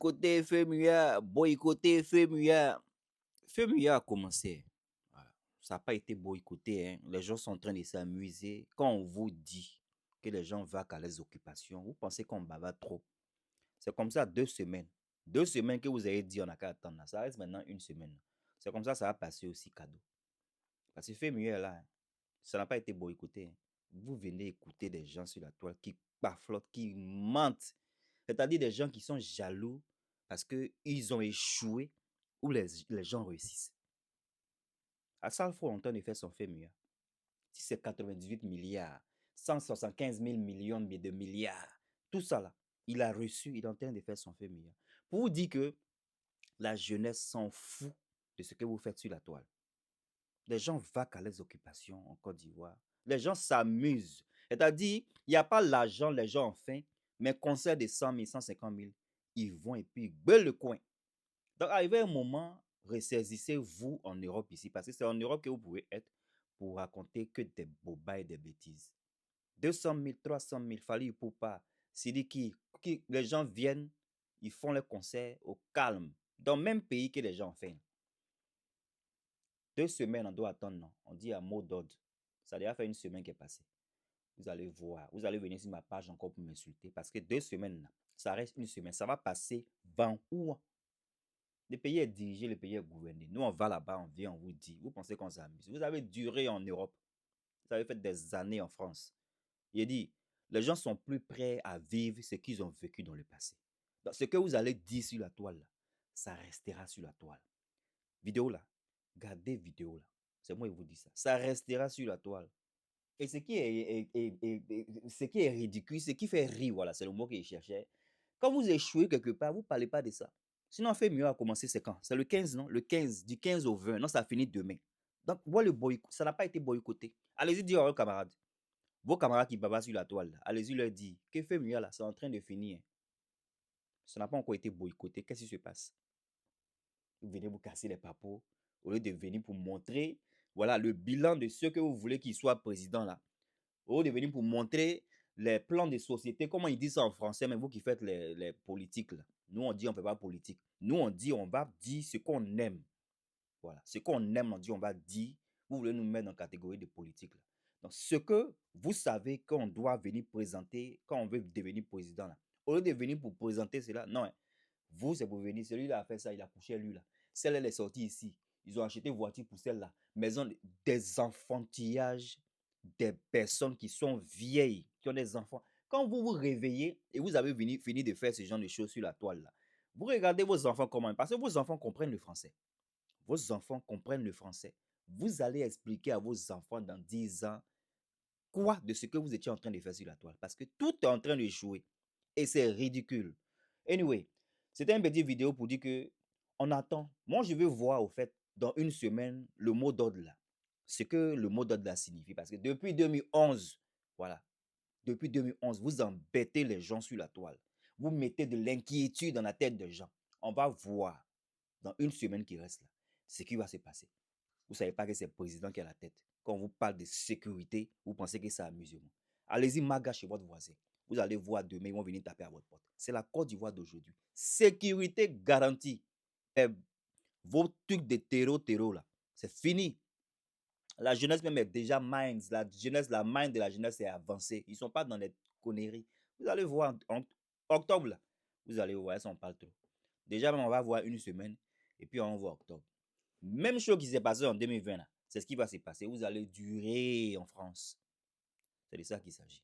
boycotter FEMUA, boycotter FEMUA. FEMUA a commencé. Voilà. Ça n'a pas été boycotté, hein. Les gens sont en train de s'amuser. Quand on vous dit que les gens vaquent à les occupations, vous pensez qu'on bavarde trop. C'est comme ça 2 semaines. 2 semaines que vous avez dit on n'a qu'à attendre. Là. Ça reste maintenant une semaine. C'est comme ça va passer aussi cadeau. Parce que FEMUA là, hein, ça n'a pas été boycotté, hein. Vous venez écouter des gens sur la toile qui baflotent, qui mentent. C'est-à-dire des gens qui sont jaloux parce qu'ils ont échoué ou les gens réussissent. À ça, il faut entendre faire son fait mieux. Si c'est 98 milliards, 175 000 millions de milliards, tout ça là, il a reçu, il est en train de faire son fait mieux. Pour vous dire que la jeunesse s'en fout de ce que vous faites sur la toile. Les gens vaquent à les occupations en Côte d'Ivoire. Les gens s'amusent. C'est-à-dire, il n'y a pas l'argent, les gens ont faim, mais concert de 100 000, 150 000, ils vont et puis ils gueulent le coin. Donc, arrivé un moment, ressaisissez-vous en Europe ici, parce que c'est en Europe que vous pouvez être pour raconter que des bobayes et des bêtises. 200 000, 300 000, Fally Ipupa, Sidiki, les gens viennent, ils font le concert au calme, dans le même pays que les gens ont fait. 2 semaines, on doit attendre, non. On dit à mot d'ordre. Ça a déjà fait une semaine qui est passée. Vous allez voir. Vous allez venir sur ma page encore pour m'insulter. Parce que 2 semaines, ça reste une semaine. Ça va passer 20 où? Le pays est dirigé, le pays est gouverné. Nous, on va là-bas, on vient, on vous dit. Vous pensez qu'on s'amuse. Vous avez duré en Europe. Vous avez fait des années en France. Il dit, les gens sont plus prêts à vivre ce qu'ils ont vécu dans le passé. Donc, ce que vous allez dire sur la toile, là, ça restera sur la toile. Vidéo là, gardez vidéo là. C'est moi qui vous dis ça. Ça restera sur la toile. Et ce qui est ridicule, ce qui fait rire, voilà, c'est le mot qu'il cherchait. Quand vous échouez quelque part, vous ne parlez pas de ça. Sinon, on fait mieux à commencer, c'est quand? C'est le 15, non? Le 15, du 15 au 20. Non, ça finit demain. Donc, voilà le boycott. Ça n'a pas été boycotté. Allez-y dire à vos camarades. Vos camarades qui babasent sur la toile, allez-y leur dire que fait mieux là, c'est en train de finir. Ça n'a pas encore été boycotté. Qu'est-ce qui se passe? Vous venez vous casser les papos au lieu de venir pour montrer, voilà, le bilan de ceux que vous voulez qu'ils soient président là. Au lieu de venir pour montrer les plans de société, comment ils disent ça en français, mais vous qui faites les politiques là. Nous, on dit on ne fait pas politique. Nous, on dit on va dire ce qu'on aime. Voilà. Ce qu'on aime, on dit on va dire. Vous voulez nous mettre dans la catégorie de politique là. Donc, ce que vous savez qu'on doit venir présenter quand on veut devenir président là. Au lieu de venir pour présenter cela, non. Hein. Vous, c'est pour venir. Celui-là a fait ça, il a couché lui là. Celle-là est sortie ici. Ils ont acheté voiture pour celle-là. Maison, des enfantillages, des personnes qui sont vieilles, qui ont des enfants. Quand vous vous réveillez et vous avez fini de faire ce genre de choses sur la toile là, vous regardez vos enfants comment? Parce que vos enfants comprennent le français. Vos enfants comprennent le français. Vous allez expliquer à vos enfants dans 10 ans quoi de ce que vous étiez en train de faire sur la toile. Parce que tout est en train de jouer. Et c'est ridicule. Anyway, c'était une petite vidéo pour dire que on attend. Moi, je veux voir, au fait, dans une semaine, le mot d'ordre là. Ce que le mot d'ordre là signifie. Parce que depuis 2011, voilà, depuis 2011, vous embêtez les gens sur la toile. Vous mettez de l'inquiétude dans la tête des gens. On va voir, dans une semaine qui reste là, ce qui va se passer. Vous ne savez pas que c'est le président qui a la tête. Quand on vous parle de sécurité, vous pensez que c'est amusement. Allez-y, maga chez votre voisin. Vous allez voir demain, ils vont venir taper à votre porte. C'est la Côte d'Ivoire d'aujourd'hui. Sécurité garantie. Et vos trucs de terreau là, c'est fini. La jeunesse même est déjà minds. La jeunesse, la mind de la jeunesse est avancée. Ils ne sont pas dans les conneries. Vous allez voir en octobre, là, vous allez voir, ça on parle trop. Déjà, même, on va voir une semaine et puis on va voir octobre. Même chose qui s'est passé en 2020, c'est ce qui va se passer. Vous allez durer en France. C'est de ça qu'il s'agit.